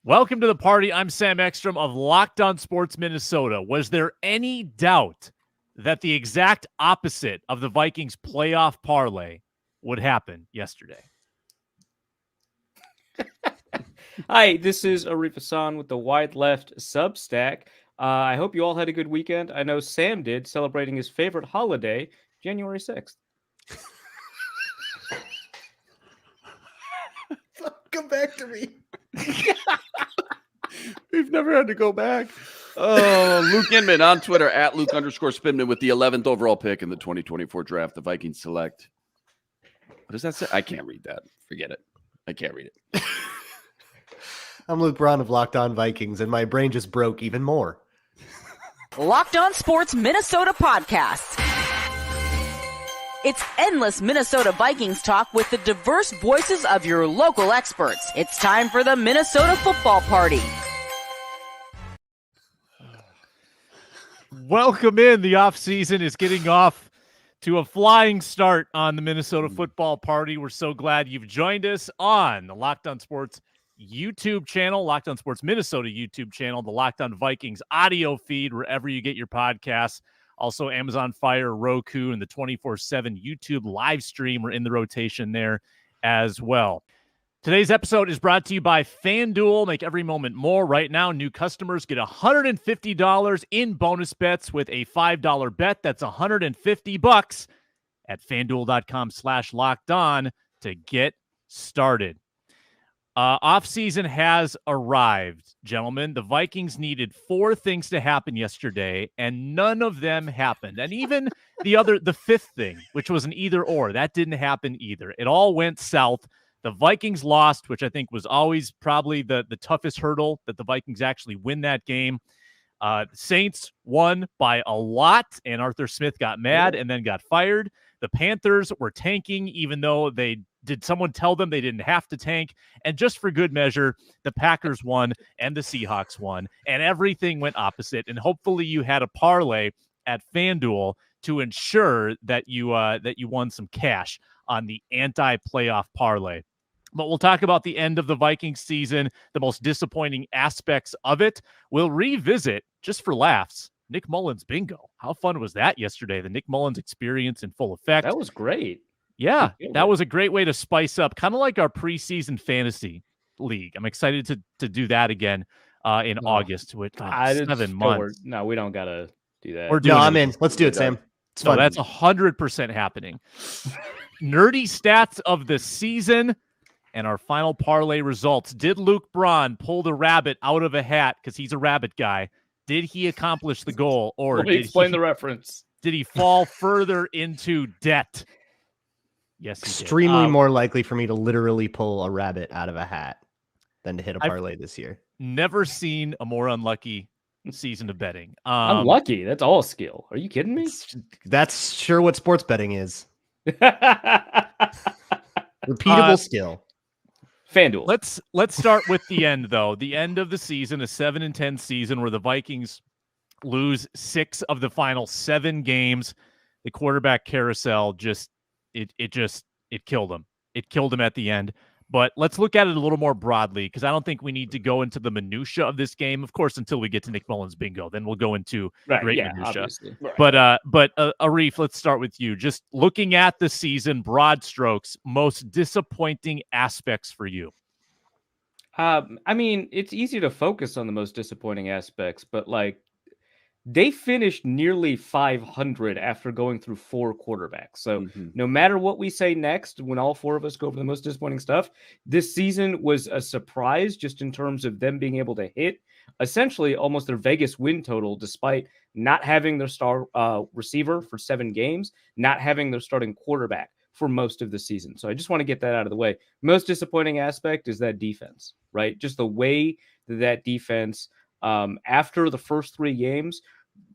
Welcome to the party. I'm Sam Ekstrom of Locked On Sports Minnesota. Was there any doubt that the exact opposite of the Vikings playoff parlay would happen yesterday? Hi, this is Arif Hassan with the Wide Left Substack. I hope you all had a good weekend. I know Sam did, celebrating his favorite holiday, January 6th. Come back to me. We've never had to go back. Oh, Luke Inman on Twitter at Luke_Spinman with the 11th overall pick in the 2024 draft. The Vikings select. What does that say? I can't read that. Forget it. I can't read it. I'm Luke Braun of Locked On Vikings, and my brain just broke even more. Locked On Sports Minnesota Podcast. It's endless Minnesota Vikings talk with the diverse voices of your local experts. It's time for the Minnesota Football Party. Welcome in. The offseason is getting off to a flying start on the Minnesota Football Party. We're so glad you've joined us on the Locked On Sports YouTube channel, Locked On Sports Minnesota YouTube channel, the Locked On Vikings audio feed, wherever you get your podcasts. Also Amazon Fire, Roku, and the 24/7 YouTube live stream are in the rotation there as well. Today's episode is brought to you by FanDuel. Make every moment more. Right now, new customers get $150 in bonus bets with a $5 bet. That's $150 at FanDuel.com/lockedon to get started. Offseason has arrived, gentlemen. The Vikings needed 4 things to happen yesterday, and none of them happened. And even the fifth thing, which was an either or, that didn't happen either. It all went south. The Vikings lost, which I think was always probably the toughest hurdle, that the Vikings actually win that game. The Saints won by a lot, and Arthur Smith got mad and then got fired. The Panthers were tanking, even though did someone tell them they didn't have to tank? And just for good measure, the Packers won and the Seahawks won, and everything went opposite. And hopefully you had a parlay at FanDuel to ensure that you won some cash on the anti-playoff parlay. But we'll talk about the end of the Vikings season, the most disappointing aspects of it. We'll revisit, just for laughs, Nick Mullins bingo. How fun was that yesterday? The Nick Mullins experience in full effect. That was great. Yeah, that was a great way to spice up, kind of like our preseason fantasy league. I'm excited to do that again in August. With 7 months. No, we don't got to do that. I'm in. Let's do it, Sam. It's fun. That's 100% happening. Nerdy stats of the season and our final parlay results. Did Luke Braun pull the rabbit out of a hat because he's a rabbit guy? Did he accomplish the goal? Or Let me explain the reference. Did he fall further into debt? Yes, he extremely did. more likely for me to literally pull a rabbit out of a hat than to hit a parlay this year. Never seen a more unlucky season of betting. Unlucky? That's all skill. Are you kidding me? That's sure what sports betting is. Repeatable skill. FanDuel. Let's start with the end, though. The end of the season, a 7-10 season where the Vikings lose 6 of the final 7 games. The quarterback carousel it killed him. It killed him at the end. But let's look at it a little more broadly, because I don't think we need to go into the minutia of this game, of course, until we get to Nick Mullins bingo. Then we'll go into minutia. Right. But Arif, let's start with you. Just looking at the season, broad strokes, most disappointing aspects for you. I mean, it's easy to focus on the most disappointing aspects, but they finished nearly 500 after going through 4 quarterbacks. So no matter what we say next, when all 4 of us go over the most disappointing stuff, this season was a surprise just in terms of them being able to hit essentially almost their Vegas win total, despite not having their star receiver for 7 games, not having their starting quarterback for most of the season. So I just want to get that out of the way. Most disappointing aspect is that defense, right? Just the way that defense, after the first 3 games,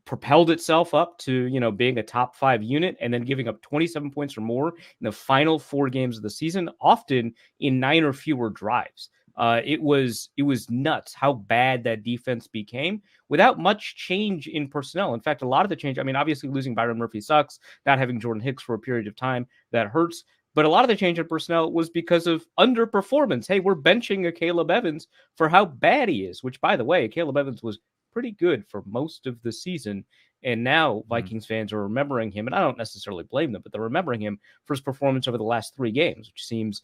propelled itself up to, being a top 5 unit, and then giving up 27 points or more in the final 4 games of the season, often in 9 or fewer drives. It was nuts how bad that defense became without much change in personnel. In fact, a lot of the change, obviously losing Byron Murphy sucks. Not having Jordan Hicks for a period of time, that hurts. But a lot of the change in personnel was because of underperformance. Hey, we're benching a Caleb Evans for how bad he is, which, by the way, Caleb Evans was pretty good for most of the season. And now Vikings fans are remembering him, and I don't necessarily blame them, but they're remembering him for his performance over the last 3 games, which seems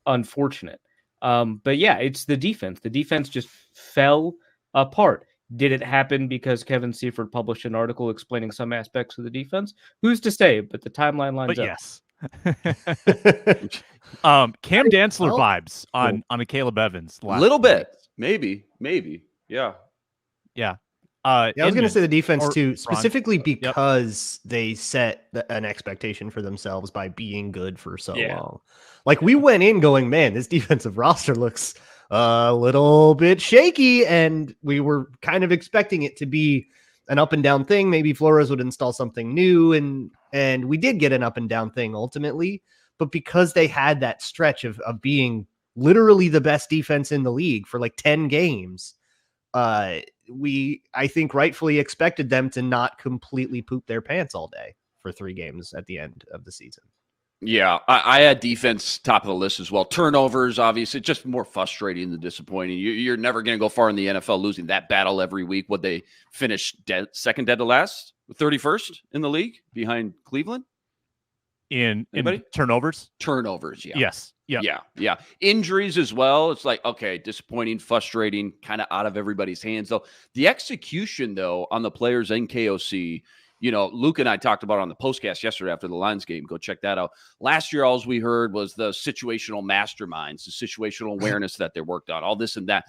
unfortunate. But yeah, it's the defense. The defense just fell apart. Did it happen because Kevin Seifert published an article explaining some aspects of the defense? Who's to say? But the timeline lines up. Yes. Cam Dantzler vibes on a Caleb Evans. A little bit, maybe. Yeah. I was going to say the defense too, Braun. specifically because they set an expectation for themselves by being good for so long. Like we went in going, man, this defensive roster looks a little bit shaky, and we were kind of expecting it to be an up and down thing. Maybe Flores would install something new, and we did get an up and down thing ultimately. But because they had that stretch of being literally the best defense in the league for like 10 games, I think rightfully expected them to not completely poop their pants all day for 3 games at the end of the season. Yeah, I had defense top of the list as well. Turnovers, obviously, just more frustrating than disappointing. You're never going to go far in the NFL losing that battle every week. Would they finish second dead to last, 31st in the league behind Cleveland? In turnovers? Turnovers, yeah. Yes. Yep. Yeah. Injuries as well. It's like, okay, disappointing, frustrating, kind of out of everybody's hands. Though the execution, though, on the players in KOC, Luke and I talked about it on the postcast yesterday after the Lions game. Go check that out. Last year, all we heard was the situational masterminds, the situational awareness that they worked on, all this and that.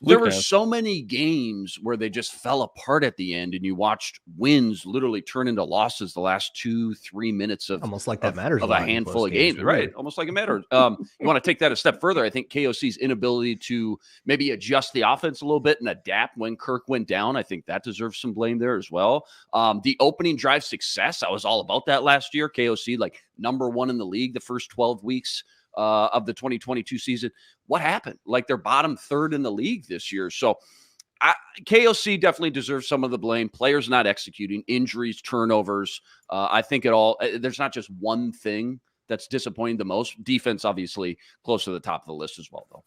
There were so many games where they just fell apart at the end, and you watched wins literally turn into losses the last 2-3 minutes of almost like that matters of a handful of games, right? Almost like it matters. You want to take that a step further. I think KOC's inability to maybe adjust the offense a little bit and adapt when Kirk went down, I think that deserves some blame there as well. The opening drive success, I was all about that last year. KOC, like number 1 in the league the first 12 weeks of the 2022 season. What happened? Like they're bottom 3rd in the league this year. So KOC definitely deserves some of the blame. Players not executing, injuries, turnovers. I think there's not just one thing that's disappointing the most. Defense, obviously, close to the top of the list as well, though.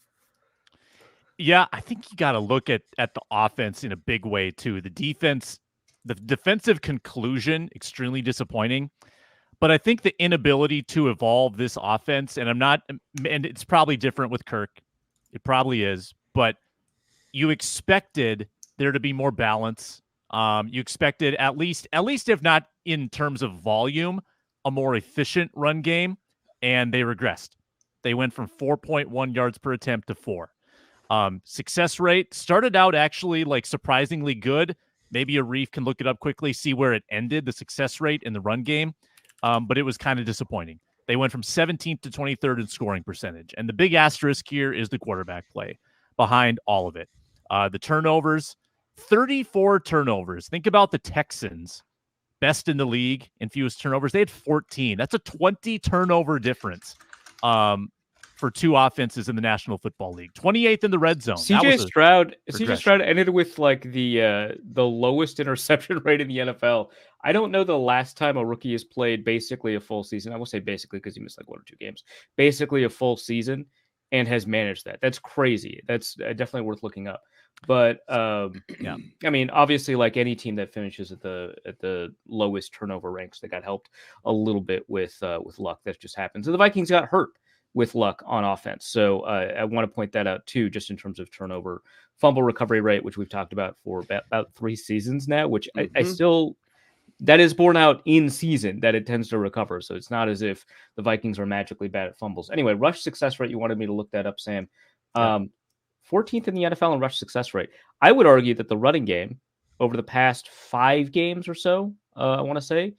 Yeah, I think you got to look at the offense in a big way, too. The defense, the defensive conclusion, extremely disappointing. But I think the inability to evolve this offense, and it's probably different with Kirk. It probably is, but you expected there to be more balance. You expected at least if not in terms of volume, a more efficient run game, and they regressed. They went from 4.1 yards per attempt to 4. Success rate started out actually like surprisingly good. Maybe a Reef can look it up quickly, see where it ended, the success rate in the run game. But it was kind of disappointing. They went from 17th to 23rd in scoring percentage. And the big asterisk here is the quarterback play behind all of it. The turnovers, 34 turnovers. Think about the Texans, best in the league in fewest turnovers. They had 14. That's a 20 turnover difference for 2 offenses in the National Football League. 28th in the red zone. CJ Stroud ended with like the lowest interception rate in the NFL. I don't know the last time a rookie has played basically a full season. I will say basically because he missed like 1 or 2 games. Basically a full season and has managed that. That's crazy. That's definitely worth looking up. But yeah, I mean, obviously, like any team that finishes at the lowest turnover ranks, they got helped a little bit with luck. That just happens. And the Vikings got hurt with luck on offense. So I want to point that out too, just in terms of turnover, fumble recovery rate, which we've talked about for about 3 seasons now, which I still, that is borne out in season that it tends to recover. So it's not as if the Vikings are magically bad at fumbles. Anyway, rush success rate, you wanted me to look that up, Sam. 14th in the NFL in rush success rate. I would argue that the running game over the past 5 games or so, I want to say,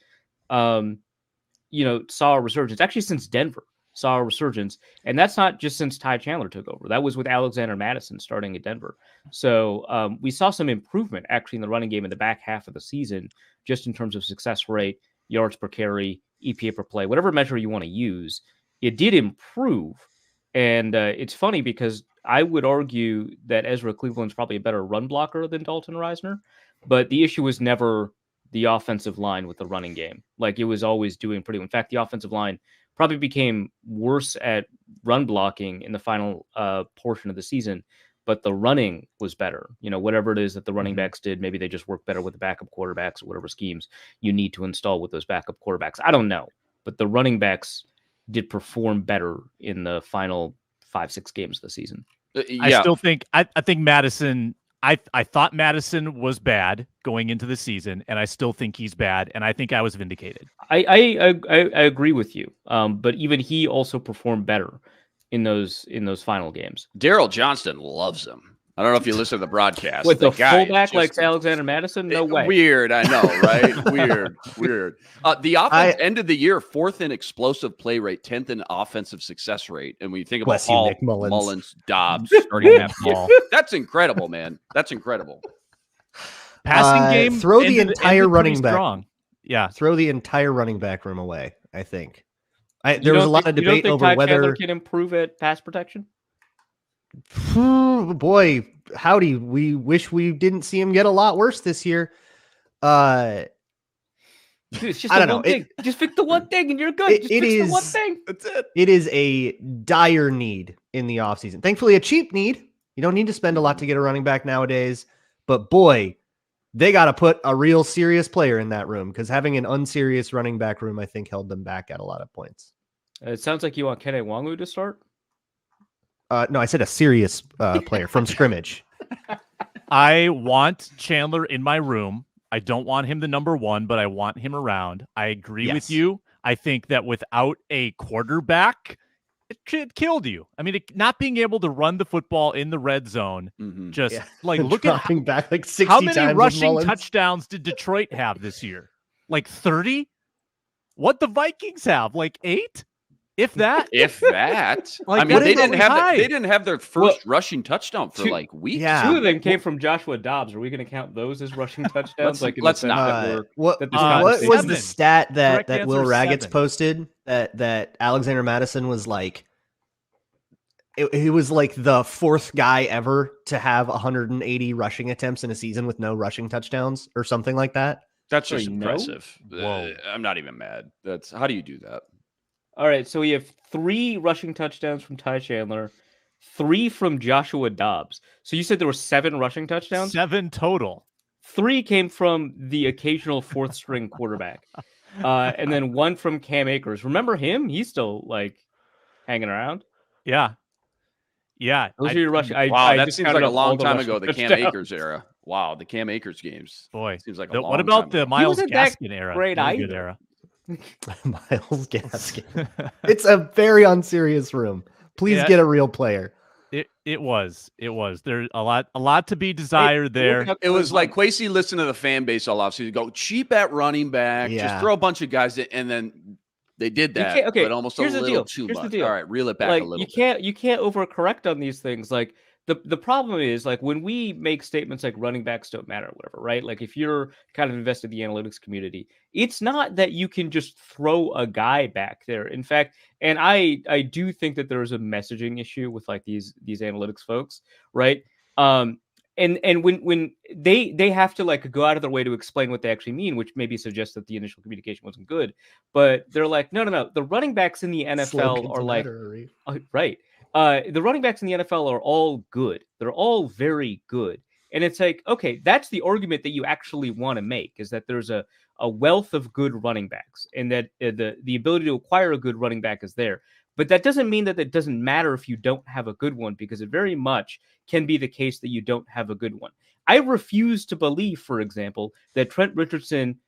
saw a resurgence. Actually, since Denver saw a resurgence, and that's not just since Ty Chandler took over. That was with Alexander Madison starting at Denver. So we saw some improvement actually in the running game in the back half of the season, just in terms of success rate, yards per carry, EPA per play, whatever measure you want to use. It did improve, and it's funny because I would argue that Ezra Cleveland's probably a better run blocker than Dalton Reisner, but the issue was never the offensive line with the running game. Like it was always doing pretty well. In fact, the offensive line probably became worse at run blocking in the final portion of the season, but the running was better. Whatever it is that the running backs did, maybe they just work better with the backup quarterbacks or whatever schemes you need to install with those backup quarterbacks. I don't know, but the running backs did perform better in the final 5-6 games of the season. I still think I think Madison. I thought Madison was bad going into the season, and I still think he's bad, and I think I was vindicated. I agree with you, but even he also performed better in those final games. Daryl Johnston loves him. I don't know if you listen to the broadcast. With the fullback like Alexander Madison? No way. Weird, I know, right? Weird. The offense ended the year 4th in explosive play rate, 10th in offensive success rate. And when you think about Hall, Mullins, Dobbs starting that ball, that's incredible, man. That's incredible. Passing game, throw the entire running back. Strong. Yeah, throw the entire running back room away. I think there was a lot of debate over Ty whether Chandler can improve at pass protection. Boy, howdy! We wish we didn't see him get a lot worse this year. Dude, it's just one thing. Just fix the one thing and you're good. The one thing. That's it. It is a dire need in the offseason. Thankfully, a cheap need. You don't need to spend a lot to get a running back nowadays. But boy, they got to put a real serious player in that room because having an unserious running back room, I think, held them back at a lot of points. It sounds like you want Kene Nwangwu to start. No, I said a serious player from scrimmage. I want Chandler in my room. I don't want him the number 1, but I want him around. I agree with you. I think that without a quarterback, it killed you. I mean, not being able to run the football in the red zone, look at back like 60 how many times rushing touchdowns did Detroit have this year? Like 30? What the Vikings have? Like 8? If that. Like, I mean, they didn't have their first rushing touchdown for like weeks. Yeah. 2 of them came from Joshua Dobbs. Are we going to count those as rushing touchdowns? Let's not. What was the stat that Will Raggets posted that Alexander Madison was like? He was like the 4th guy ever to have 180 rushing attempts in a season with no rushing touchdowns or something like that. That's just impressive. I'm not even mad. How do you do that? All right, so we have 3 rushing touchdowns from Ty Chandler, 3 from Joshua Dobbs. So you said there were 7 rushing touchdowns? 7 total. 3 came from the occasional 4th string quarterback. And then 1 from Cam Akers. Remember him? He's still like hanging around. Yeah. Those are your rushing. Wow, that seems like a long time ago, the Cam Akers era. Wow, the Cam Akers games. Boy, seems like a long time. What about the Myles Gaskin era? Great good era. Myles Gaskin. It's a very unserious room. Please get a real player. It was. There's a lot to be desired there. It was like Kwesi listened to the fan base all offseason. Go cheap at running back. Just throw a bunch of guys in, and then they did that. But almost a little too much. All right, reel it back a little. You can't overcorrect on these things. Like the problem is like when we make statements like running backs don't matter or whatever, right? Like if you're kind of invested in the analytics community, it's not that you can just throw a guy back there. In fact, and I do think that there is a messaging issue with like these analytics folks, right? And when they have to like go out of their way to explain what they actually mean, which maybe suggests that the initial communication wasn't good, but they're like, no, the running backs in the NFL are like, right. The running backs in the NFL are all good. They're all very good. And it's like, okay, that's the argument that you actually want to make, is that there's a wealth of good running backs and that the ability to acquire a good running back is there. But that doesn't mean that it doesn't matter if you don't have a good one, because it very much can be the case that you don't have a good one. I refuse to believe, for example, that Trent Richardson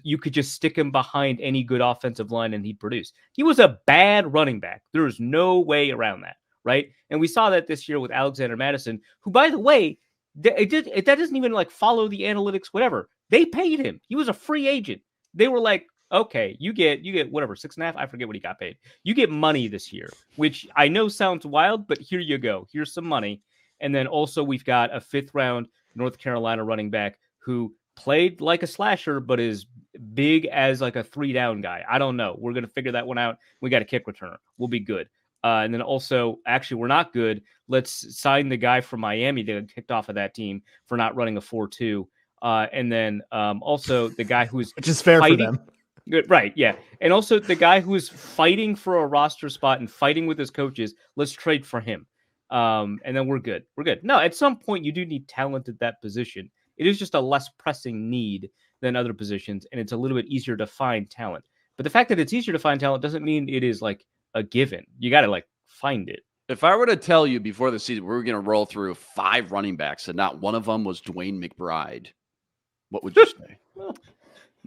you could just stick him behind any good offensive line and he'd produce. He was a bad running back. There is no way around that, right? And we saw that this year with Alexander Madison, who, by the way, that doesn't even like follow the analytics, whatever. They paid him. He was a free agent. They were like, okay, you get whatever, 6.5. I forget what he got paid. You get money this year, which I know sounds wild, but here you go. Here's some money. And then also we've got a 5th round North Carolina running back who played like a slasher, but is big as like a 3-down guy. I don't know. We're going to figure that one out. We got a kick returner. We'll be good. And then also, actually, we're not good. Let's sign the guy from Miami that kicked off of that team for not running a 4.2. And then also the guy who's which is fair fighting, for them. Good, right? Yeah, and also the guy who is fighting for a roster spot and fighting with his coaches. Let's trade for him, and then we're good. We're good. No, at some point you do need talent at that position. It is just a less pressing need than other positions, and it's a little bit easier to find talent. But the fact that it's easier to find talent doesn't mean it is like a given. You got to like find it. If I were to tell you before the season we were going to roll through 5 running backs and not one of them was Dwayne McBride, what would you say?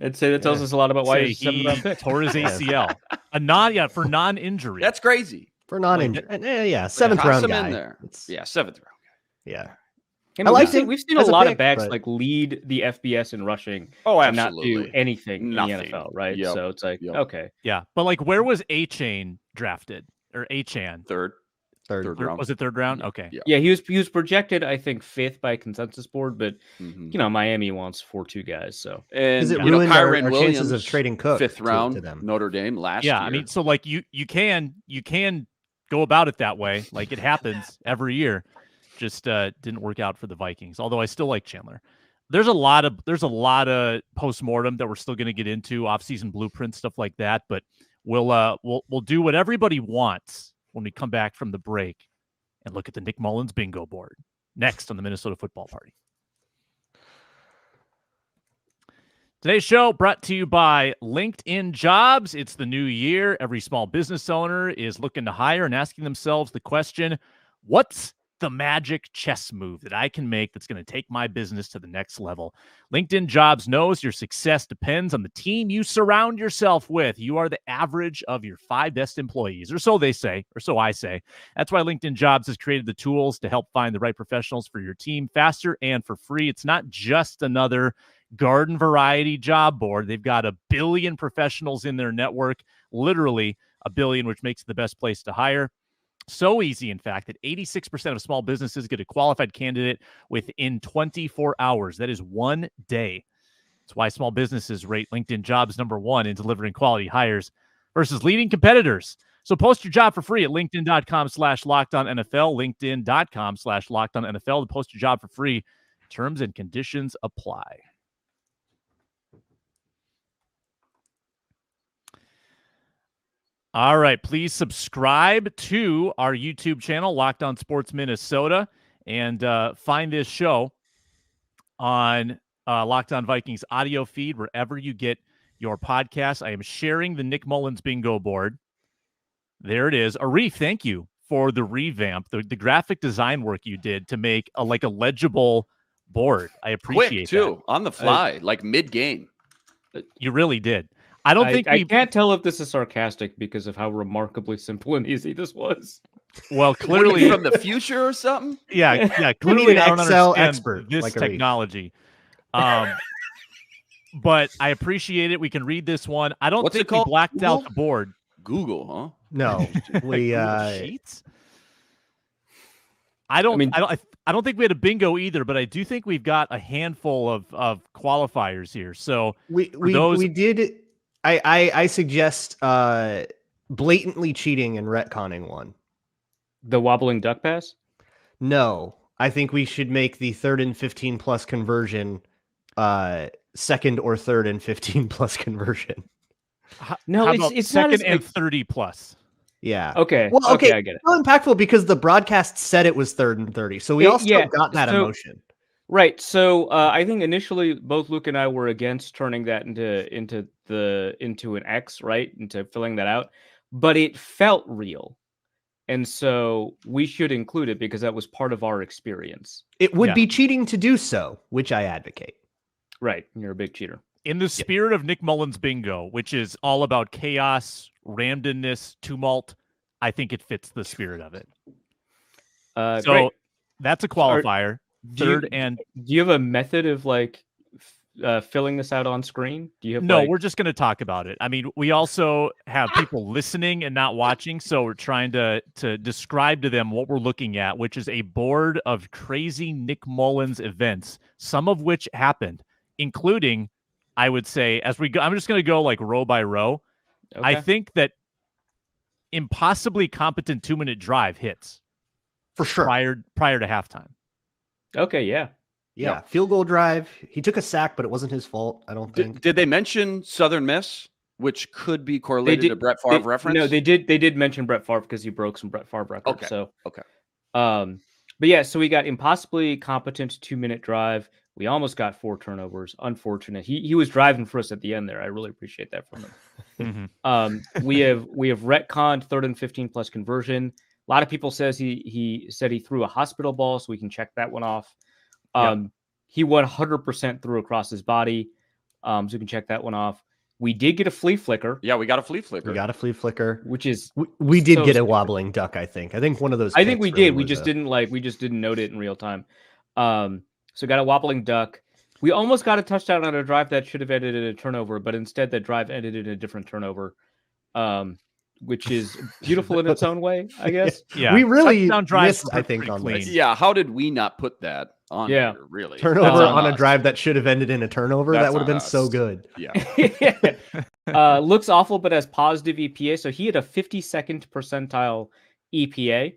I'd say that tells us a lot about why he tore his ACL. For non-injury. That's crazy. For non-injury. Yeah, 7th round guy. In there. Yeah, 7th round guy. Yeah. I mean, we've seen a lot of backs like lead the FBS in rushing and not do anything in the NFL, right? Yep. So it's like, okay. Yeah, but like where was A-Chain drafted? Or A-Chan? Third round. Was it 3rd round? Okay. Yeah, he was projected, I think, 5th by consensus board, but Miami wants 4-2 guys. So is it ruined our chances of trading Cook 5th round to them? Notre Dame last year. Yeah, I mean, so like you can go about it that way. Like it happens every year. Just didn't work out for the Vikings. Although I still like Chandler. There's a lot of postmortem that we're still going to get into, offseason blueprint stuff like that. But we'll do what everybody wants when we come back from the break and look at the Nick Mullins bingo board next on the Minnesota Football Party. Today's show brought to you by LinkedIn Jobs. It's the new year. Every small business owner is looking to hire and asking themselves the question, what's the magic chess move that I can make that's going to take my business to the next level? LinkedIn Jobs knows your success depends on the team you surround yourself with. You are the average of your 5 best employees, or so they say, or so I say. That's why LinkedIn Jobs has created the tools to help find the right professionals for your team faster and for free. It's not just another garden variety job board. They've got 1 billion professionals in their network, literally 1 billion, which makes it the best place to hire. So easy, in fact, that 86% of small businesses get a qualified candidate within 24 hours. That is 1 day. That's why small businesses rate LinkedIn Jobs #1 in delivering quality hires versus leading competitors. So post your job for free at linkedin.com/LockedOnNFL, linkedin.com/LockedOnNFL to post your job for free. Terms and conditions apply. All right, please subscribe to our YouTube channel, Locked On Sports Minnesota, and find this show on Locked On Vikings audio feed, wherever you get your podcasts. I am sharing the Nick Mullins bingo board. There it is. Arif, thank you for the revamp, the graphic design work you did to make a legible board. I appreciate it. Quick, too, on the fly, like mid-game. You really did. I can't tell if this is sarcastic because of how remarkably simple and easy this was. Well, clearly from the future or something. Yeah. Clearly, an I don't Excel understand expert this like technology. But I appreciate it. We can read this one. I don't think we blacked out the board. Google, huh? No, we sheets. I don't think we had a bingo either, but I do think we've got a handful of qualifiers here. So we did. I suggest blatantly cheating and retconning one. The wobbling duck pass? No, I think we should make the 3rd and 15 plus conversion 2nd or 3rd and 15 plus conversion. No, it's not 2nd and 30 plus. Yeah. Okay. Well, okay. I get it. Still impactful because the broadcast said it was 3rd and 30, so we also got that emotion. Right. So I think initially both Luke and I were against turning that into an X, right? Into filling that out. But it felt real. And so we should include it because that was part of our experience. It would be cheating to do so, which I advocate. Right. You're a big cheater. In the spirit of Nick Mullins bingo, which is all about chaos, randomness, tumult, I think it fits the spirit of it. Great. That's a qualifier. Do you have a method of filling this out on screen? Do you have No, we're just going to talk about it. I mean, we also have people listening and not watching, so we're trying to describe to them what we're looking at, which is a board of crazy Nick Mullins events, some of which happened, including, I would say, as we go, I'm just going to go row by row. Okay. I think that impossibly competent 2-minute drive hits for sure prior to halftime. Okay, yeah. Yeah, field goal drive. He took a sack, but it wasn't his fault, I don't think. Did they mention Southern Miss, which could be correlated to Brett Favre reference? No, they did mention Brett Favre because he broke some Brett Favre records. Okay. So okay. But yeah, so we got impossibly competent 2-minute drive. We almost got 4 turnovers. Unfortunate. He was driving for us at the end there. I really appreciate that from him. We have retconned 3rd and 15 plus conversion. A lot of people says he said he threw a hospital ball, so we can check that one off. He 100% threw across his body, so we can check that one off. We did get a flea flicker. Yeah, we got a flea flicker. Which is we did get a wobbling duck. I think one of those. I think we did. We just didn't note it in real time. So got a wobbling duck. We almost got a touchdown on a drive that should have ended in a turnover, but instead that drive ended in a different turnover, which is beautiful in its own way, I guess. Yeah, we really missed, I think, on this. Yeah, how did we not put that on here, really? Turnover on a drive that should have ended in a turnover. That would have been so good. Yeah. Looks awful, but has positive EPA. So he had a 52nd percentile EPA.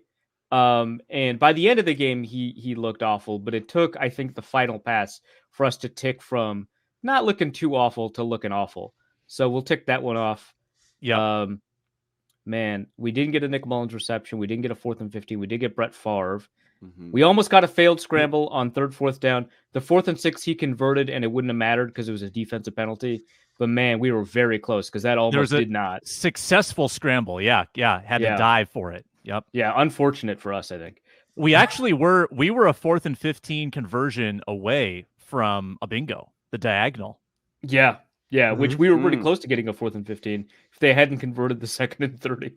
And by the end of the game, he looked awful, but it took, I think, the final pass for us to tick from not looking too awful to looking awful. So we'll tick that one off. Yeah. Man, we didn't get a Nick Mullins reception. We didn't get a 4th and 15. We did get Brett Favre. We almost got a failed scramble on 3rd, 4th down. The 4th and 6 he converted, and it wouldn't have mattered because it was a defensive penalty. But man, we were very close because that almost did not. Successful scramble. Yeah. Had to dive for it. Yep. Yeah, unfortunate for us, I think. We actually were a 4th and 15 conversion away from a bingo, the diagonal. Yeah, which we were pretty close to getting a 4th and 15 if they hadn't converted the 2nd and 30.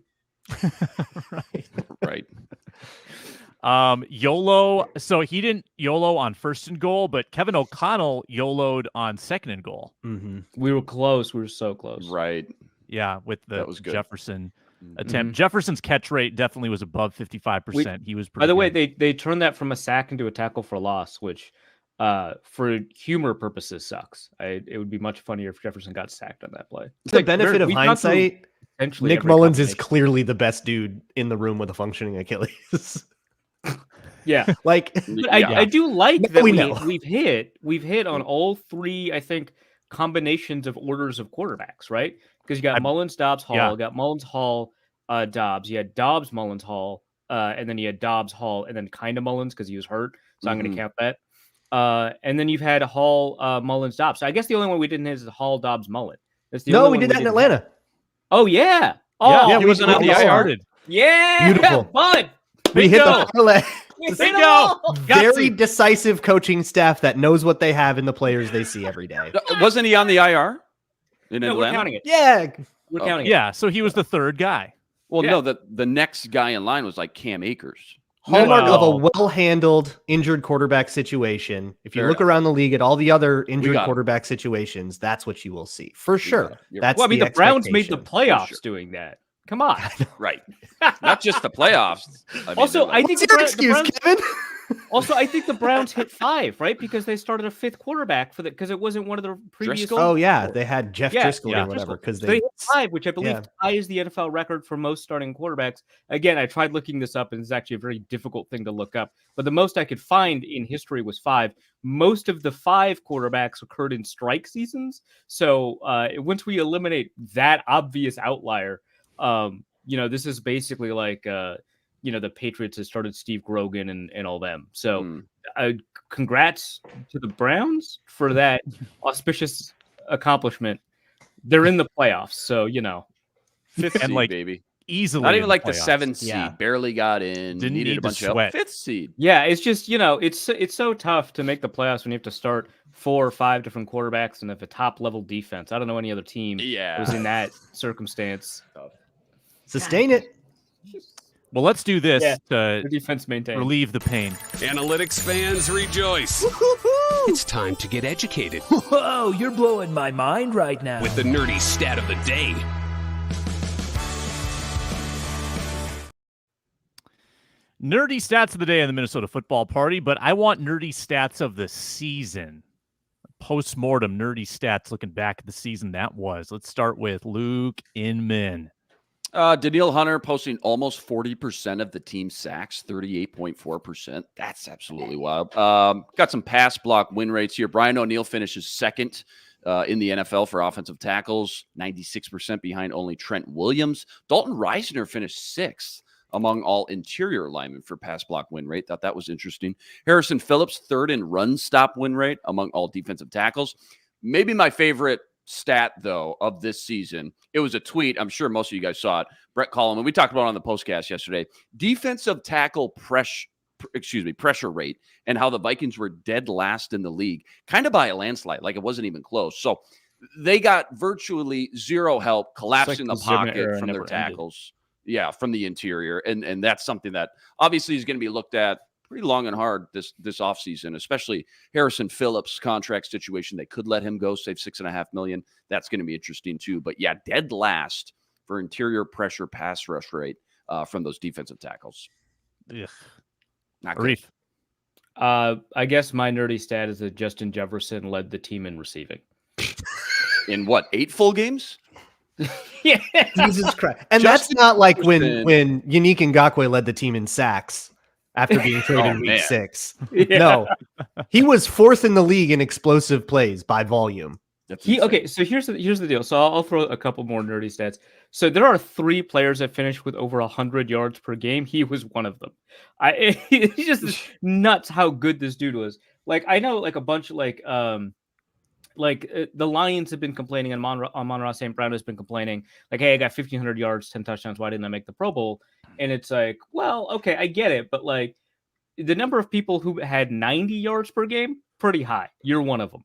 Right. YOLO. So he didn't YOLO on 1st and goal, but Kevin O'Connell YOLO'd on 2nd and goal. We were close. We were so close. Right. Yeah, with the that was good. Jefferson attempt. Jefferson's catch rate definitely was above 55%. He was pretty By the good. way, they turned that from a sack into a tackle for loss, which for humor purposes sucks. It would be much funnier if Jefferson got sacked on that play. The benefit of hindsight, Nick Mullins is clearly the best dude in the room with a functioning Achilles. Yeah, I do like that we've hit on all 3, I think, combinations of orders of quarterbacks, right? Because you got Mullins, Dobbs, Hall, you got Mullins, Hall, Dobbs. You had Dobbs, Mullins, Hall, and then you had Dobbs, Hall, and then kind of Mullins because he was hurt. So I'm going to count that. And then you've had Hall, Mullins, Dobbs. So I guess the only one we didn't have is Hall, Dobbs, Mullen. No, we did that in Atlanta. Oh yeah. Oh, yeah, he wasn't on the IR. Yeah, beautiful. Bud. We hit the parlay. Bingo. Very decisive coaching staff that knows what they have in the players they see every day. Wasn't he on the IR in Atlanta? We're counting it. Yeah, we're counting it. Yeah, so he was the 3rd guy. Well, no, the next guy in line was like Cam Akers. Hallmark of a well-handled injured quarterback situation. If you look around the league at all the other injured quarterback situations, that's what you will see for sure. That's the Browns made the playoffs doing that. Come on, right? Not just the playoffs. I think the Browns, Kevin. Also, I think the Browns hit 5, right? Because they started a 5th quarterback for because it wasn't one of the previous. Driscoll? Oh yeah, they had Jeff Driscoll or whatever. Because they hit 5, which I believe ties the NFL record for most starting quarterbacks. Again, I tried looking this up, and it's actually a very difficult thing to look up. But the most I could find in history was 5. Most of the 5 quarterbacks occurred in strike seasons. So once we eliminate that obvious outlier, this is basically like. The Patriots has started Steve Grogan and all them. So congrats to the Browns for that auspicious accomplishment. They're in the playoffs. So, 5th seed, baby. Easily. Not even like the 7th seed. Barely got in. Didn't needed need a bunch of 5th seed. Yeah, it's just, it's so tough to make the playoffs when you have to start 4 or 5 different quarterbacks and have a top level defense. I don't know any other team that was in that circumstance. Sustain it. Well, let's do this to defense maintain. Relieve the pain. Analytics fans rejoice. Woo-hoo-hoo! It's time to get educated. Whoa, you're blowing my mind right now. With the nerdy stat of the day. Nerdy stats of the day on the Minnesota Football Party, but I want nerdy stats of the season. Post-mortem nerdy stats looking back at the season that was. Let's start with Luke Inman. Danielle Hunter posting almost 40% of the team sacks, 38.4%. That's absolutely wild. Got some pass block win rates here. Brian O'Neill finishes second in the NFL for offensive tackles, 96% behind only Trent Williams. Dalton Reisner finished sixth among all interior linemen for pass block win rate. Thought that was interesting. Harrison Phillips, third in run stop win rate among all defensive tackles. Maybe my favorite stat, though, of this season. It was a tweet. I'm sure most of you guys saw it. Brett Coleman, we talked about it on the postcast yesterday. Defensive tackle pressure rate and how the Vikings were dead last in the league, kind of by a landslide, like it wasn't even close. So they got virtually zero help collapsing the pocket from their tackles. Yeah, from the interior. And that's something that obviously is going to be looked at pretty long and hard this offseason, especially Harrison Phillips' contract situation. They could let him go, save $6.5 million. That's going to be interesting too. But yeah, dead last for interior pressure pass rush rate from those defensive tackles. Ugh. Not good. I guess my nerdy stat is that Justin Jefferson led the team in receiving. In what, 8 full games? Yeah. Jesus Christ. And Justin that's not like when Jefferson- Yannick Ngakoue led the team in sacks after being traded in week man. 6. Yeah. No, he was 4th in the league in explosive plays by volume. Okay, so here's the deal. So I'll throw a couple more nerdy stats. So there are 3 players that finished with over 100 yards per game. He was one of them. It's just nuts how good this dude was. Like, I know like a bunch of the Lions have been complaining, and Amon-Ra St. Brown has been complaining, like, hey, I got 1,500 yards, 10 touchdowns. Why didn't I make the Pro Bowl? And it's like, well, okay, I get it. But like the number of people who had 90 yards per game, pretty high. You're one of them.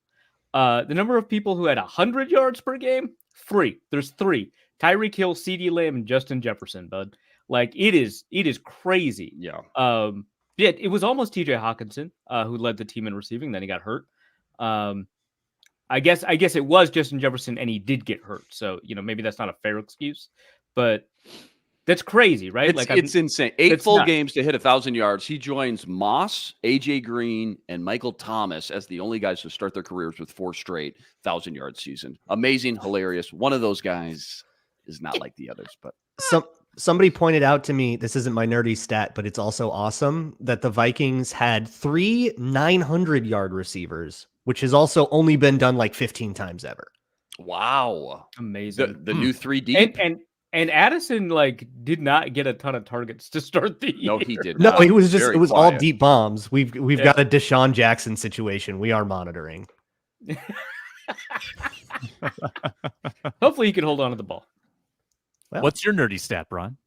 The number of people who had 100 yards per game, 3. There's 3. Tyreek Hill, CeeDee Lamb, and Justin Jefferson, bud. Like, it is crazy. Yeah. Yeah, it was almost TJ Hawkinson who led the team in receiving. Then he got hurt. I guess it was Justin Jefferson, and he did get hurt. So, maybe that's not a fair excuse, but that's crazy, right? It's insane. 8 full nuts. games to hit 1,000 yards. He joins Moss, AJ Green, and Michael Thomas as the only guys to start their careers with 4 straight 1,000-yard season. Amazing, hilarious. One of those guys is not like the others, but Somebody pointed out to me, this isn't my nerdy stat, but it's also awesome, that the Vikings had 3 900-yard receivers, which has also only been done like 15 times ever. wow. Amazing. The new 3 deep. And Addison did not get a ton of targets to start the year. No, he did No, not. it was all quiet. deep bombs. We've got a Deshaun Jackson situation. We are monitoring. Hopefully he can hold on to the ball. Well, What's your nerdy stat, Brian?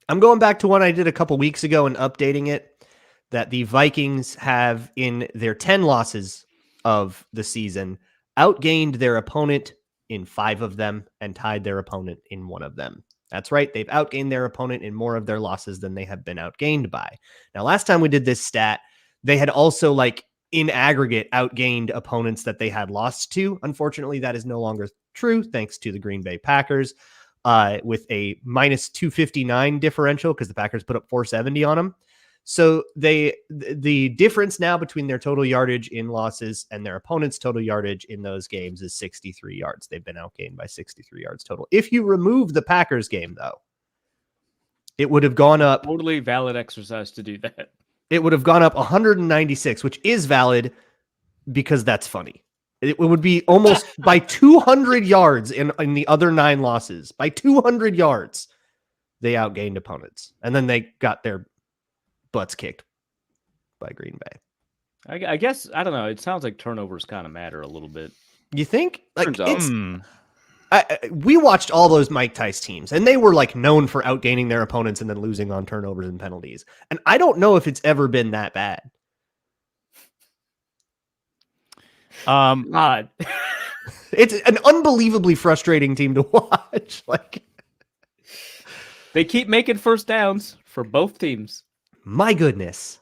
I'm going back to one I did a couple weeks ago and updating it, that the Vikings have, in their 10 losses of the season, outgained their opponent in 5 of them and tied their opponent in 1 of them. That's right. They've outgained their opponent in more of their losses than they have been outgained by. Now, last time we did this stat, they had also, like, in aggregate, outgained opponents that they had lost to. Unfortunately, that is no longer true, thanks to the Green Bay Packers, with a minus 259 differential because the Packers put up 470 on them. So the difference now between their total yardage in losses and their opponent's total yardage in those games is 63 yards. They've been outgained by 63 yards total. If you remove the Packers game, though, it would have gone up. Totally valid exercise to do that. It would have gone up 196, which is valid because that's funny. It would be almost by 200 yards in the other 9 losses. By 200 yards, they outgained opponents. And then they got their butts kicked by Green Bay. I guess, I don't know. It sounds like turnovers kind of matter a little bit. You think? Like, Turns out. we watched all those Mike Tice teams, and they were like known for outgaining their opponents and then losing on turnovers and penalties. And I don't know if it's ever been that bad. God. It's an unbelievably frustrating team to watch. Like, they keep making first downs for both teams. my goodness.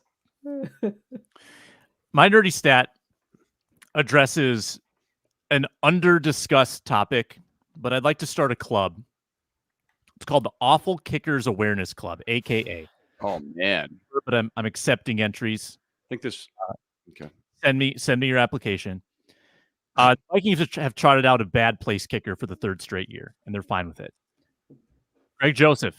My nerdy stat addresses an under-discussed topic, but I'd like to start a club. It's called the Awful Kickers Awareness Club, AKA. Oh, man. But I'm accepting entries. I think this. Okay. Send me your application. The Vikings have trotted out a bad place kicker for the 3rd straight year, and they're fine with it. Greg Joseph,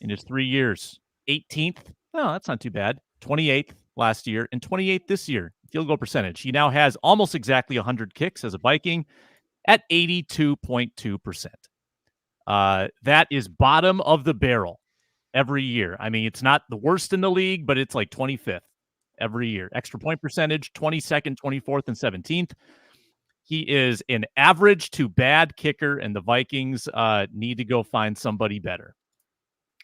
in his 3 years, 18th. No, that's not too bad. 28th last year and 28th this year. Field goal percentage. He now has almost exactly 100 kicks as a Viking at 82.2%. That is bottom of the barrel every year. I mean, it's not the worst in the league, but it's like 25th every year. Extra point percentage, 22nd, 24th, and 17th. He is an average to bad kicker, and the Vikings need to go find somebody better.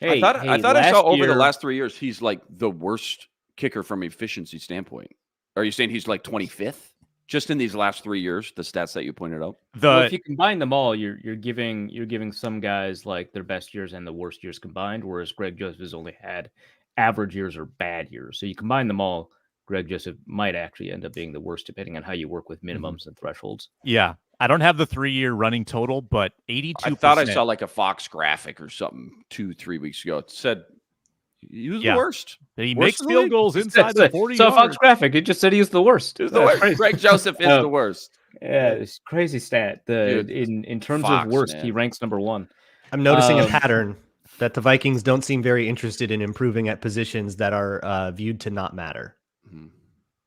I thought I saw over the last 3 years, he's like the worst kicker from efficiency standpoint. Are you saying he's like 25th just in these last 3 years? The stats that you pointed out. Well, if you combine them all, you're giving some guys like their best years and the worst years combined, whereas Greg Joseph has only had average years or bad years. So you combine them all, Greg Joseph might actually end up being the worst, depending on how you work with minimums and thresholds. Yeah. I don't have the 3-year running total, but 82%. I thought I saw like a Fox graphic or something 2-3 weeks ago. It said he was the worst. He makes field goals inside the 40 So yards. Fox graphic, it just said he was the worst. He's the worst. Greg Joseph is the worst. Yeah, it's crazy stat. In terms Fox, of worst, man. he ranks number 1. I'm noticing a pattern that the Vikings don't seem very interested in improving at positions that are viewed to not matter.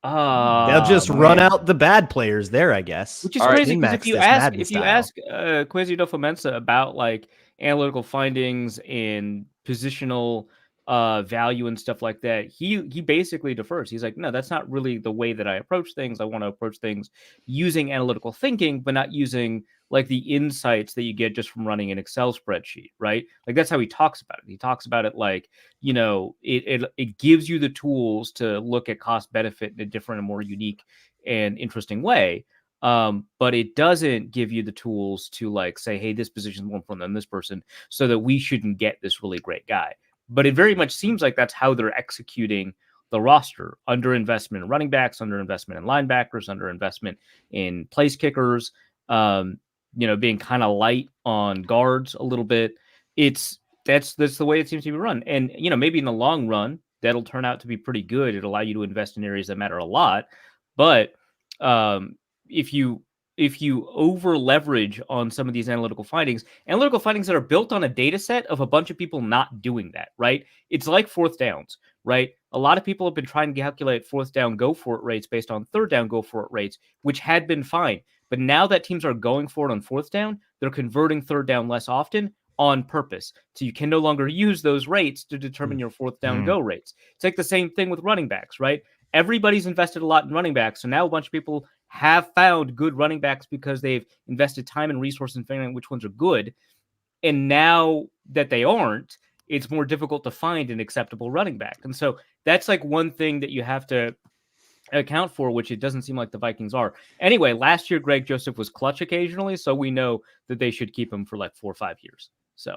They'll just run out the bad players there, I guess. Which is crazy because if you ask kwesi-adofo-mensah about like analytical findings and positional value and stuff like that, he basically defers. He's like, no, that's not really the way that I approach things. I want to approach things using analytical thinking, but not using like the insights that you get just from running an Excel spreadsheet, right? Like that's how he talks about it. He talks about it like, you know, it gives you the tools to look at cost benefit in a different and more unique and interesting way. But it doesn't give you the tools to like say, hey, this position is more important than this person, so that we shouldn't get this really great guy. But it very much seems like that's how they're executing the roster: under investment in running backs, under investment in linebackers, under investment in place kickers, being kind of light on guards a little bit. That's the way it seems to be run. And, maybe in the long run, that'll turn out to be pretty good. It'll allow you to invest in areas that matter a lot. But if you over leverage on some of these analytical findings that are built on a data set of a bunch of people not doing that, right? It's like fourth downs, right? A lot of people have been trying to calculate fourth down go for it rates based on third down go for it rates, which had been fine. But now that teams are going for it on fourth down, they're converting third down less often on purpose. So you can no longer use those rates to determine your fourth down go rates. It's like the same thing with running backs, right? Everybody's invested a lot in running backs. So now a bunch of people have found good running backs because they've invested time and resources in figuring out which ones are good. And now that they aren't, it's more difficult to find an acceptable running back. And so that's like one thing that you have to account for, which it doesn't seem like the Vikings are. Anyway, last year, Greg Joseph was clutch occasionally, so we know that they should keep him for like 4 or 5 years. So,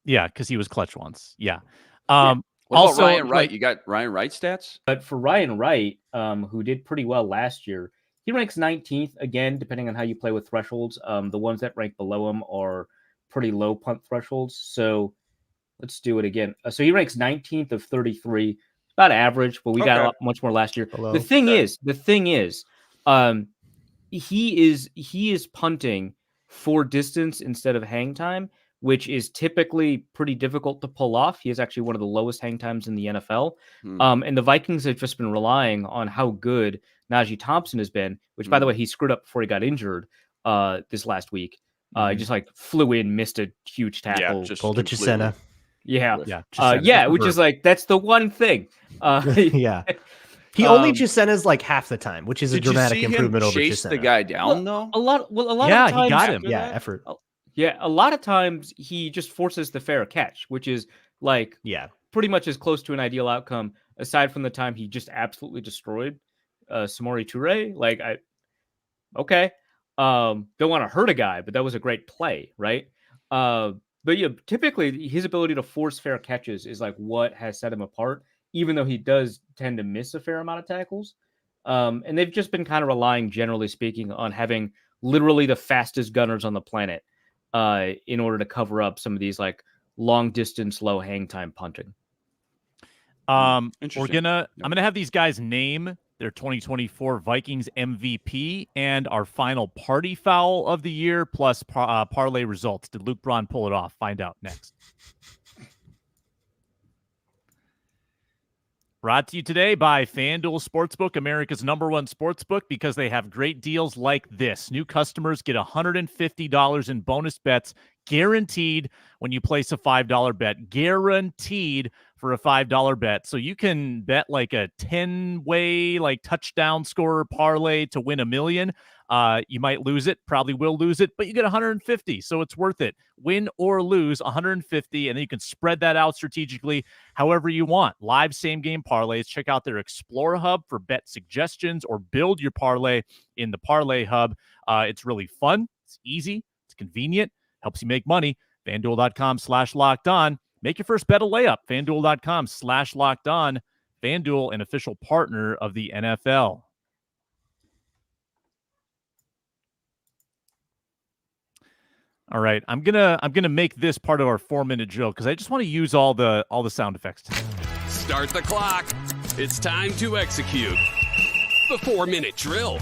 yeah, because he was clutch once. Yeah. What also, about Ryan Wright? You got Ryan Wright stats? But for Ryan Wright, who did pretty well last year, he ranks 19th, again, depending on how you play with thresholds. The ones that rank below him are pretty low punt thresholds. So let's do it again. So he ranks 19th of 33, about average, but we got much more last year. Hello. The thing is, he is punting for distance instead of hang time, which is typically pretty difficult to pull off. He is actually one of the lowest hang times in the NFL. And the Vikings have just been relying on how good Najee Thompson has been, which, by the way, he screwed up before he got injured this last week. He just like flew in, missed a huge tackle. Just pulled a Chisena. Which is like, that's the one thing. Yeah. He only Chisena's like half the time, which is a dramatic improvement over chase Chisena. the guy down, though? A lot of times, he got him. Yeah, effort. Yeah, a lot of times he just forces the fair catch, which is like pretty much as close to an ideal outcome, aside from the time he just absolutely destroyed Samori Toure. Like, don't want to hurt a guy, but that was a great play, right? But yeah, typically his ability to force fair catches is like what has set him apart, even though he does tend to miss a fair amount of tackles. And they've just been kind of relying, generally speaking, on having literally the fastest gunners on the planet in order to cover up some of these like long distance, low hang time punting. I'm gonna have these guys name their 2024 Vikings MVP, and our final party foul of the year, plus parlay results. Did Luke Braun pull it off? Find out next. Brought to you today by FanDuel Sportsbook, America's #1 sportsbook, because they have great deals like this. New customers get $150 in bonus bets guaranteed when you place a $5 bet. Guaranteed for a $5 bet. So you can bet like a 10-way like touchdown scorer parlay to win $1 million. You might lose it, probably will lose it, but you get 150, so it's worth it. Win or lose 150, and then you can spread that out strategically however you want. Live same-game parlays. Check out their Explore Hub for bet suggestions, or build your parlay in the Parlay Hub. It's really fun. It's easy. It's convenient. Helps you make money. FanDuel.com/LockedOn. Make your first bet a layup. FanDuel.com/LockedOn. FanDuel, an official partner of the NFL. All right, I'm gonna make this part of our 4-minute drill because I just want to use all the sound effects today. Start the clock. It's time to execute the 4-minute drill.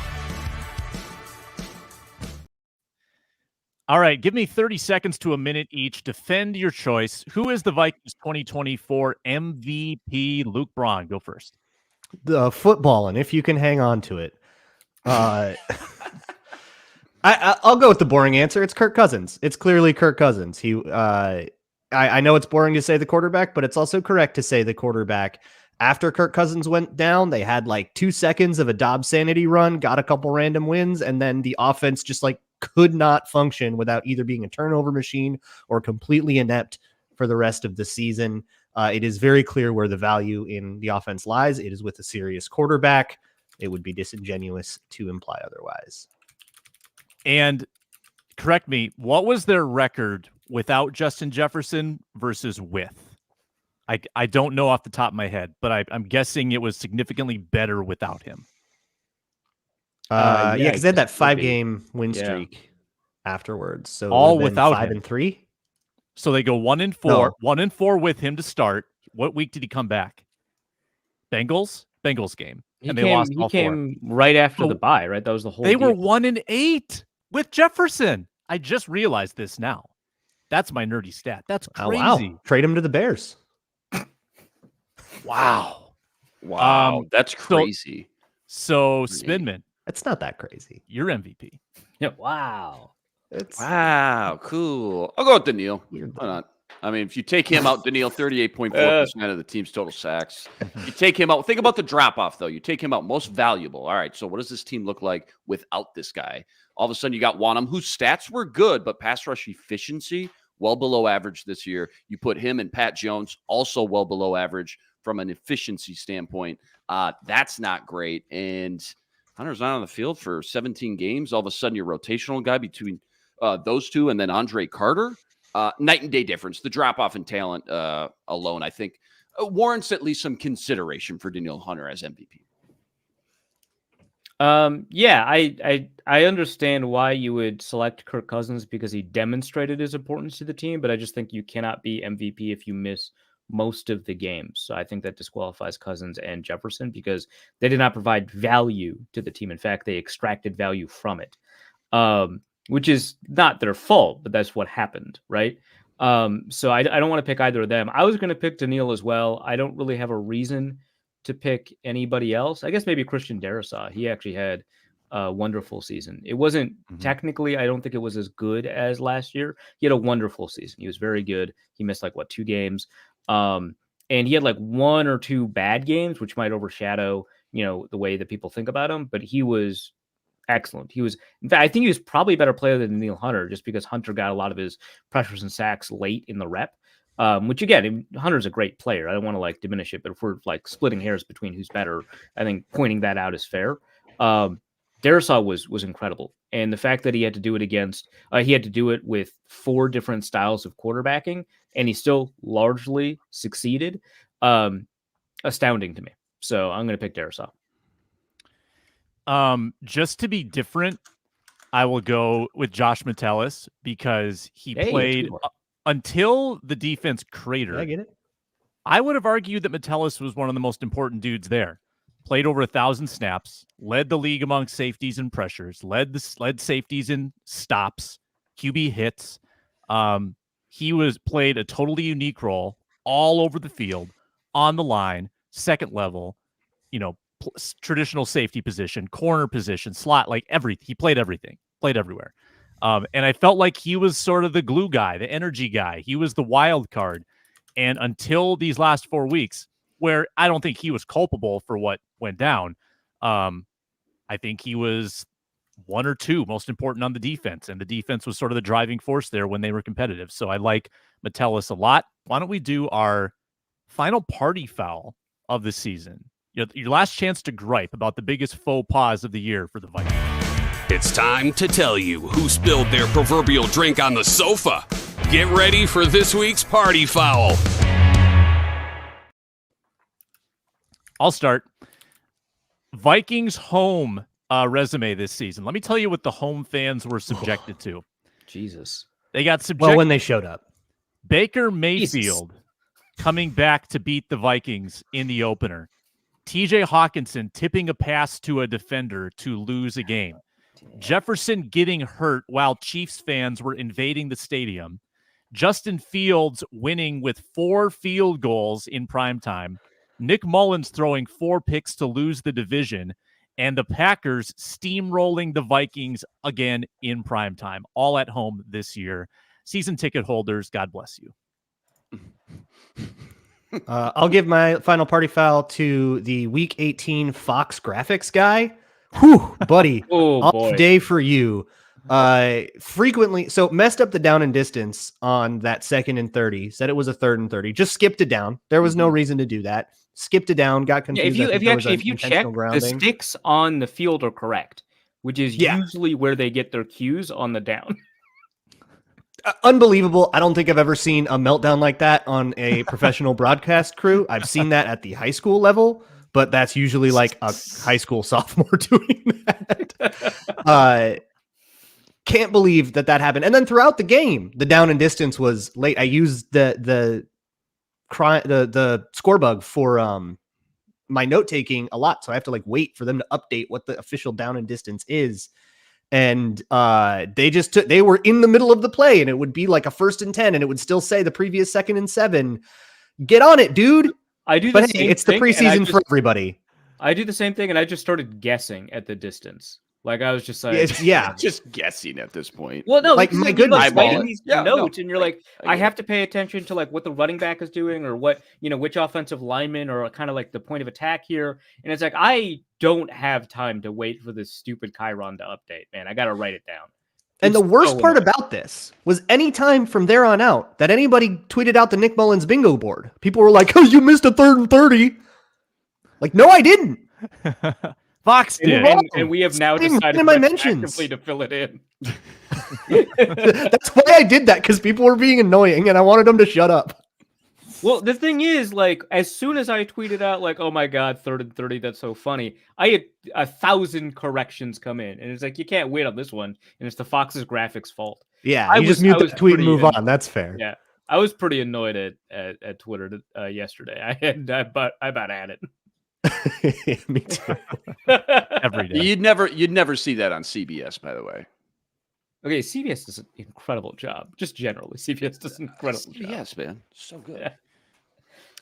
All right, give me 30 seconds to a minute each. Defend your choice. Who is the Vikings 2024 MVP? Luke Braun, go first. The football, and if you can hang on to it. I'll go with the boring answer. It's Kirk Cousins. It's clearly Kirk Cousins. I know it's boring to say the quarterback, but it's also correct to say the quarterback. After Kirk Cousins went down, they had like 2 seconds of a Dobbs sanity run, got a couple random wins, and then the offense just like could not function without either being a turnover machine or completely inept for the rest of the season. It is very clear where the value in the offense lies. It is with a serious quarterback. It would be disingenuous to imply otherwise. And correct me, what was their record without Justin Jefferson versus with? I don't know off the top of my head, but I'm guessing it was significantly better without him. Yeah, because they had that 5-game win streak afterwards. So all without 5-3. So they go 1-4, No. 1-4 with him to start. What week did he come back? Bengals game. He and they lost all came right after So the bye, right? That was the whole They deal. were 1-8 with Jefferson. I just realized this now. That's my nerdy stat. That's crazy. Oh, wow. Trade him to the Bears. Wow. That's crazy. So Spinman, It's not that crazy. you're MVP. Yeah, wow. Wow, cool. I'll go with Daniil. Why not? I mean, if you take him out, Daniil, 38.4% of the team's total sacks. You take him out. Think about the drop-off, though. You take him out, most valuable. All right, so what does this team look like without this guy? All of a sudden, you got Wanham, whose stats were good, but pass rush efficiency, well below average this year. You put him and Pat Jones, also well below average from an efficiency standpoint. That's not great. And Hunter's not on the field for 17 games. All of a sudden, your rotational guy between those two and then Andre Carter. Night and day difference. The drop-off in talent alone, I think, warrants at least some consideration for Daniil Hunter as MVP. Yeah, I understand why you would select Kirk Cousins because he demonstrated his importance to the team, but I just think you cannot be MVP if you miss most of the games. So I think that disqualifies Cousins and Jefferson because they did not provide value to the team. In fact, they extracted value from it, which is not their fault, but that's what happened, right? So I don't want to pick either of them. I was going to pick Daniil as well. I don't really have a reason to pick anybody else. I guess maybe Christian Darrisaw. He actually had a wonderful season. It wasn't technically, I don't think it was as good as last year. He had a wonderful season. He was very good. He missed 2 games. And he had 1 or 2 bad games, which might overshadow, the way that people think about him, but he was excellent. In fact, I think he was probably a better player than Daniil Hunter just because Hunter got a lot of his pressures and sacks late in the rep. Which again, Hunter's a great player. I don't want to diminish it, but if we're splitting hairs between who's better, I think pointing that out is fair. Darrisaw was incredible, and the fact that he had to do it with 4 different styles of quarterbacking, and he still largely succeeded. Astounding to me. So I'm going to pick Darrisaw. Just to be different, I will go with Josh Metellus because he played until the defense cratered. I get it. I would have argued that Metellus was one of the most important dudes there. played over 1,000 snaps, led the league among safeties and pressures, led safeties in stops, QB hits. He played a totally unique role all over the field, on the line, second level, traditional safety position, corner position, slot, like he played everything, played everywhere. And I felt like he was sort of the glue guy, the energy guy. He was the wild card. And until these last 4 weeks, where I don't think he was culpable for what went down, I think he was one or two most important on the defense. And the defense was sort of the driving force there when they were competitive. So I like Metellus a lot. Why don't we do our final party foul of the season? Your last chance to gripe about the biggest faux pas of the year for the Vikings. It's time to tell you who spilled their proverbial drink on the sofa. Get ready for this week's party foul. I'll start. Vikings home resume this season. Let me tell you what the home fans were subjected to. Jesus. They got subjected. Well, when they showed up. Baker Mayfield coming back to beat the Vikings in the opener. TJ Hawkinson tipping a pass to a defender to lose a game. Jefferson getting hurt while Chiefs fans were invading the stadium. Justin Fields winning with 4 field goals in primetime. Nick Mullins throwing 4 picks to lose the division. And the Packers steamrolling the Vikings again in primetime. All at home this year. Season ticket holders, God bless you. I'll give my final party foul to the Week 18 Fox graphics guy. Whew, buddy. Off day for you. Frequently, so messed up the down and distance on that 2nd and 30. Said it was a 3rd and 30. Just skipped it down. There was no reason to do that. Skipped it down. Got confused. Yeah, if you check, the sticks on the field are correct, which is usually where they get their cues on the down. Unbelievable. I don't think I've ever seen a meltdown like that on a professional broadcast crew. I've seen that at the high school level, but that's usually like a high school sophomore doing that. Can't believe that happened. And then throughout the game, the down and distance was late. I used the score bug for my note taking a lot, so I have to like wait for them to update what the official down and distance is. And they were in the middle of the play, and it would be like a 1st and 10, and it would still say the previous 2nd and 7. Get on it, dude. But hey, it's the preseason for everybody. I do the same thing, and I just started guessing at the distance. Like I was just like, just guessing at this point. Well, no, like my goodness, these notes, and you're like, I have to pay attention to like what the running back is doing, or what which offensive lineman, or kind of like the point of attack here. And it's like I don't have time to wait for this stupid Chiron to update. Man, I got to write it down. And the worst part about this was anytime from there on out that anybody tweeted out the Nick Mullins bingo board, people were like, "Oh, you missed a 3rd and 30." Like, no, I didn't. Fox did. And we have now decided actively to fill it in. That's why I did that, because people were being annoying and I wanted them to shut up. Well, the thing is, like, as soon as I tweeted out, like, oh my God, 3rd and 30, that's so funny, I had 1,000 corrections come in. And it's like, you can't wait on this one. And it's the Fox's graphics fault. Yeah, you just mute the tweet and move on. That's fair. Yeah. I was pretty annoyed at Twitter yesterday. I about had it. Me too. Every day. You'd never see that on CBS, by the way. Okay, CBS does an incredible job. Just generally, CBS does an incredible job. Yes, man, so good. Yeah.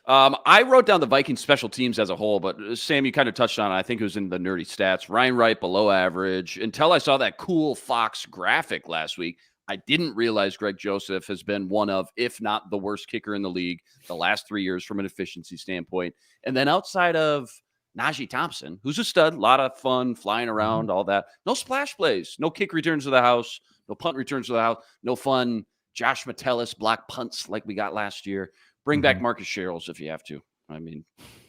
I wrote down the Vikings special teams as a whole, but Sam, you kind of touched on it. I think it was in the nerdy stats. Ryan Wright below average. Until I saw that cool Fox graphic last week, I didn't realize Greg Joseph has been one of, if not the worst kicker in the league the last 3 years from an efficiency standpoint. And then outside of Najee Thompson, who's a stud, a lot of fun, flying around, all that. No splash plays, no kick returns to the house, no punt returns to the house, no fun Josh Metellus block punts like we got last year. Bring back Marcus Sherrills if you have to. I mean,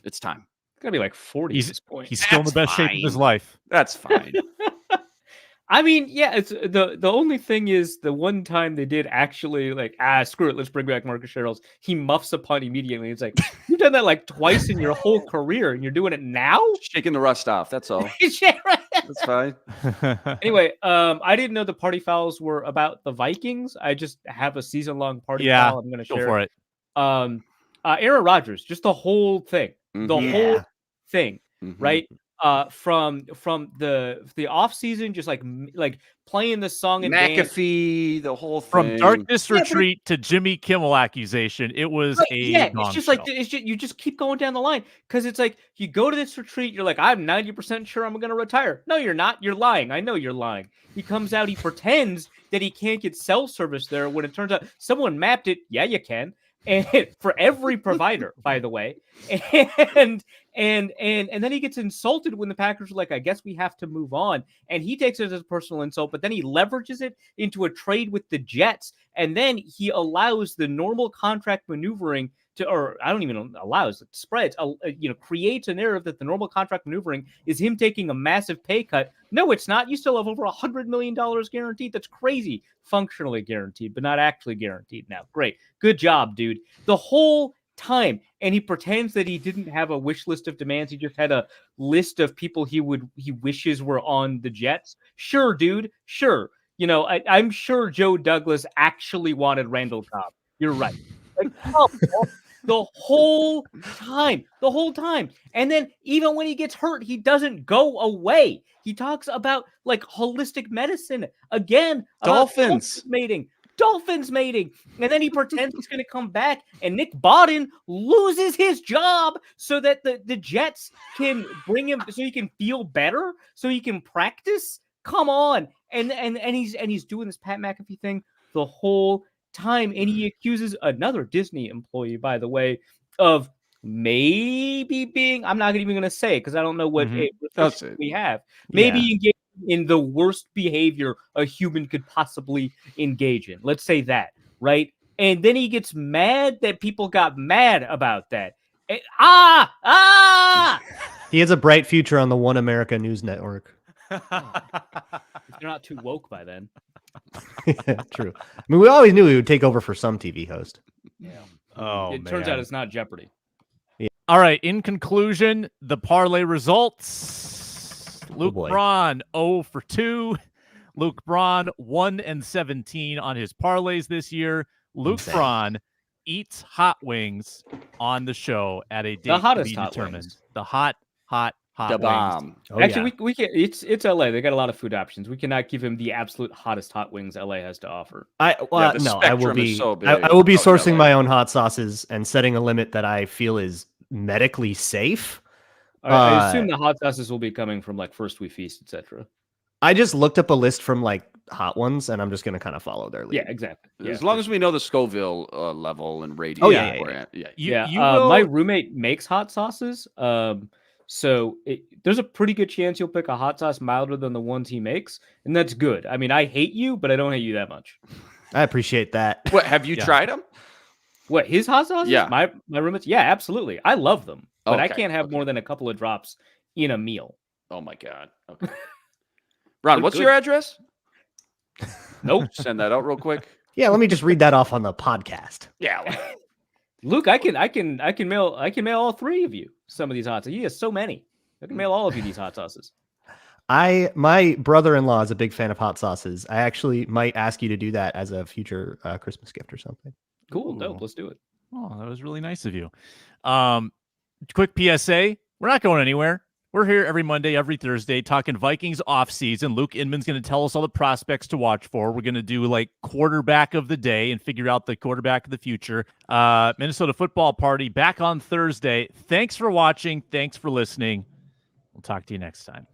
it's time. It's got to be like 40 at this point. He's still in the best shape of his life. That's fine. I mean, yeah, it's the only thing is the one time they did actually like, screw it, let's bring back Marcus Sherrills. He muffs a punt immediately. It's like, you've done that like twice in your whole career and you're doing it now? Shaking the rust off, that's all. That's fine. Anyway, I didn't know the party fouls were about the Vikings. I just have a season-long party foul I'm going to share. Go for it. Aaron Rodgers, just the whole thing. The whole thing. right? From the off season, just like playing the song and dance. McAfee, the whole thing. From Darkness Retreat to Jimmy Kimmel accusation, it was it's just like you just keep going down the line, because it's like you go to this retreat, you're like, I'm 90% sure I'm going to retire. No, you're not. You're lying. I know you're lying. He comes out, he pretends that he can't get cell service there when it turns out someone mapped it. Yeah, you can. And for every provider, by the way, and then he gets insulted when the Packers are like, I guess we have to move on, and he takes it as a personal insult, but then he leverages it into a trade with the Jets, and then he allows the normal contract maneuvering to, or I don't even know, allows, it spreads, creates a narrative that the normal contract maneuvering is him taking a massive pay cut. No, it's not. You still have over $100 million guaranteed. That's crazy. Functionally guaranteed, but not actually guaranteed now. Great. Good job, dude. The whole time. And he pretends that he didn't have a wish list of demands. He just had a list of people he wishes were on the Jets. Sure, dude. Sure. I'm sure Joe Douglas actually wanted Randall Cobb. You're right. Like, the whole time. And then even when he gets hurt, he doesn't go away. He talks about like holistic medicine again. Dolphins mating. And then he pretends he's going to come back, and Nick Bodden loses his job so that the Jets can bring him, so he can feel better, so he can practice. Come on. And he's doing this Pat McAfee thing the whole time, and he accuses another Disney employee, by the way, of maybe being, I'm not even going to say it because I don't know what we have, maybe engaging in the worst behavior a human could possibly engage in. Let's say that, right? And then he gets mad that people got mad about that. And, He has a bright future on the One America News Network. If they're not too woke by then. Yeah, true. I mean, we always knew he would take over for some TV host. Yeah. It turns out it's not Jeopardy. Yeah. All right. In conclusion, the parlay results. Luke Braun 0 for 2. Luke Braun 1-17 on his parlays this year. Luke Braun eats hot wings on the show at a date the hottest to be hot determined. Wings. The hot the bomb. Actually, we can. It's LA. They got a lot of food options. We cannot give him the absolute hottest hot wings LA has to offer. I will be. I will be sourcing my own hot sauces and setting a limit that I feel is medically safe. I assume the hot sauces will be coming from like First We Feast, etc. I just looked up a list from like hot ones, and I'm just going to kind of follow their lead. Yeah, exactly. Yeah, as long as we know the Scoville level and radius. Oh yeah. My roommate makes hot sauces. So there's a pretty good chance you'll pick a hot sauce milder than the ones he makes, and that's good. I mean, I hate you, but I don't hate you that much. I appreciate that. What, have you tried them? What, his hot sauces? Yeah. My roommates? Yeah, absolutely. I love them, but I can't have more than a couple of drops in a meal. Oh my God. Okay. Ron, what's your address? Nope. Send that out real quick. Yeah, let me just read that off on the podcast. Yeah. Luke, I can mail all three of you some of these hot sauces. He has so many. I can mail all of you these hot sauces. My brother-in-law is a big fan of hot sauces. I actually might ask you to do that as a future Christmas gift or something. Cool, dope. Let's do it. Oh, that was really nice of you. Quick PSA: we're not going anywhere. We're here every Monday, every Thursday, talking Vikings offseason. Luke Inman's going to tell us all the prospects to watch for. We're going to do like quarterback of the day and figure out the quarterback of the future. Minnesota Football Party back on Thursday. Thanks for watching. Thanks for listening. We'll talk to you next time.